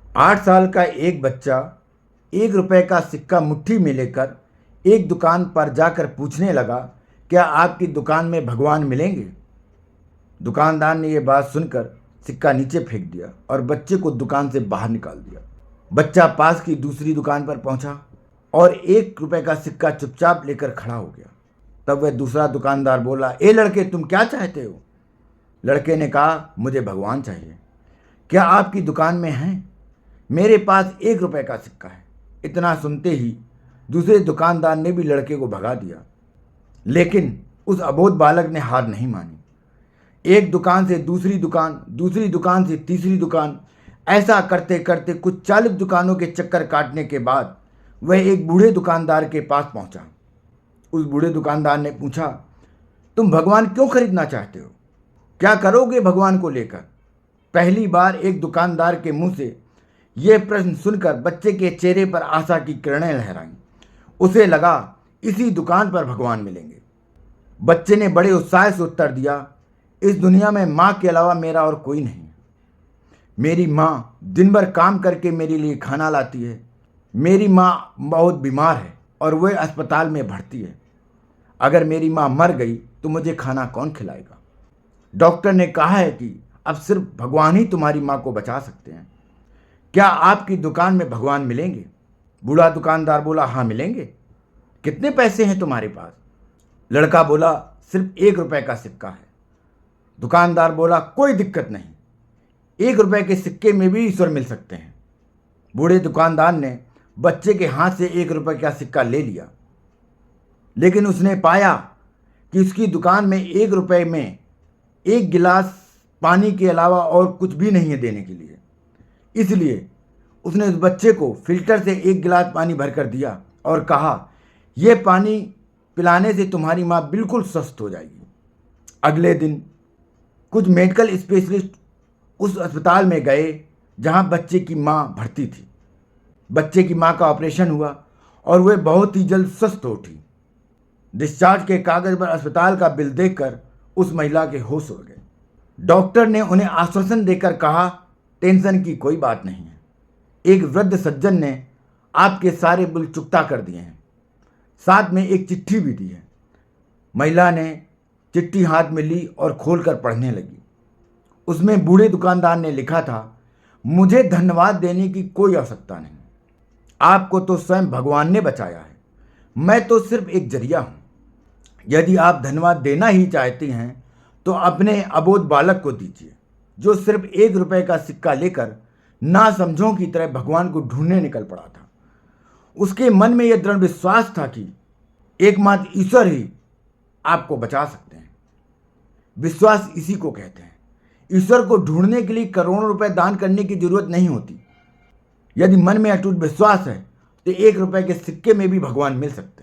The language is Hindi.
8 साल का एक बच्चा 1 रुपए का सिक्का मुट्ठी में लेकर एक दुकान पर जाकर पूछने लगा, क्या आपकी दुकान में भगवान मिलेंगे? दुकानदार ने यह बात सुनकर सिक्का नीचे फेंक दिया और बच्चे को दुकान से बाहर निकाल दिया। बच्चा पास की दूसरी दुकान पर पहुंचा और 1 रुपए का सिक्का चुपचाप लेकर खड़ा हो गया। तब वह दूसरा दुकानदार बोला, ए लड़के, तुम क्या चाहते हो? लड़के ने कहा, मुझे भगवान चाहिए। क्या आपकी दुकान में हैं? मेरे पास 1 रुपए का सिक्का है। इतना सुनते ही दूसरे दुकानदार ने भी लड़के को भगा दिया, लेकिन उस अबोध बालक ने हार नहीं मानी। एक दुकान से दूसरी दुकान से तीसरी दुकान, ऐसा करते करते कुछ 40 दुकानों के चक्कर काटने के बाद वह एक बूढ़े दुकानदार के पास पहुंचा। उस बूढ़े दुकानदार ने पूछा, तुम भगवान क्यों खरीदना चाहते हो? क्या करोगे भगवान को लेकर? पहली बार एक दुकानदार के मुंह से यह प्रश्न सुनकर बच्चे के चेहरे पर आशा की किरणें लहराईं। उसे लगा इसी दुकान पर भगवान मिलेंगे। बच्चे ने बड़े उत्साह से उत्तर दिया, इस दुनिया में माँ के अलावा मेरा और कोई नहीं। मेरी माँ दिन भर काम करके मेरे लिए खाना लाती है। मेरी माँ बहुत बीमार है और वह अस्पताल में भर्ती है। अगर मेरी माँ मर गई तो मुझे खाना कौन खिलाएगा? डॉक्टर ने कहा है कि अब सिर्फ भगवान ही तुम्हारी माँ को बचा सकते हैं। क्या आपकी दुकान में भगवान मिलेंगे? बूढ़ा दुकानदार बोला, हाँ मिलेंगे। कितने पैसे हैं तुम्हारे पास? लड़का बोला, सिर्फ 1 रुपए का सिक्का है। दुकानदार बोला, कोई दिक्कत नहीं, 1 रुपए के सिक्के में भी ईश्वर मिल सकते हैं। बूढ़े दुकानदार ने बच्चे के हाथ से 1 रुपए का सिक्का ले लिया, लेकिन उसने पाया कि उसकी दुकान में 1 रुपए में 1 गिलास पानी के अलावा और कुछ भी नहीं है देने के लिए। इसलिए उसने उस बच्चे को फिल्टर से 1 गिलास पानी भरकर दिया और कहा, यह पानी पिलाने से तुम्हारी माँ बिल्कुल स्वस्थ हो जाएगी। अगले दिन कुछ मेडिकल स्पेशलिस्ट उस अस्पताल में गए जहां बच्चे की माँ भर्ती थी। बच्चे की माँ का ऑपरेशन हुआ और वह बहुत ही जल्द स्वस्थ हो उठी। डिस्चार्ज के कागज पर अस्पताल का बिल देखकर उस महिला के होश उड़ गए। डॉक्टर ने उन्हें आश्वासन देकर कहा, टेंशन की कोई बात नहीं है। एक वृद्ध सज्जन ने आपके सारे बिल चुकता कर दिए हैं, साथ में एक चिट्ठी भी दी है। महिला ने चिट्ठी हाथ में ली और खोलकर पढ़ने लगी। उसमें बूढ़े दुकानदार ने लिखा था, मुझे धन्यवाद देने की कोई आवश्यकता नहीं। आपको तो स्वयं भगवान ने बचाया है। मैं तो सिर्फ एक जरिया हूं। यदि आप धन्यवाद देना ही चाहती हैं तो अपने अबोध बालक को दीजिए, जो सिर्फ 1 रुपए का सिक्का लेकर ना समझों की तरह भगवान को ढूंढने निकल पड़ा था। उसके मन में यह दृढ़ विश्वास था कि एकमात्र ईश्वर ही आपको बचा सकते हैं। विश्वास इसी को कहते हैं। ईश्वर को ढूंढने के लिए करोड़ों रुपए दान करने की जरूरत नहीं होती। यदि मन में अटूट विश्वास है तो 1 रुपए के सिक्के में भी भगवान मिल सकते हैं।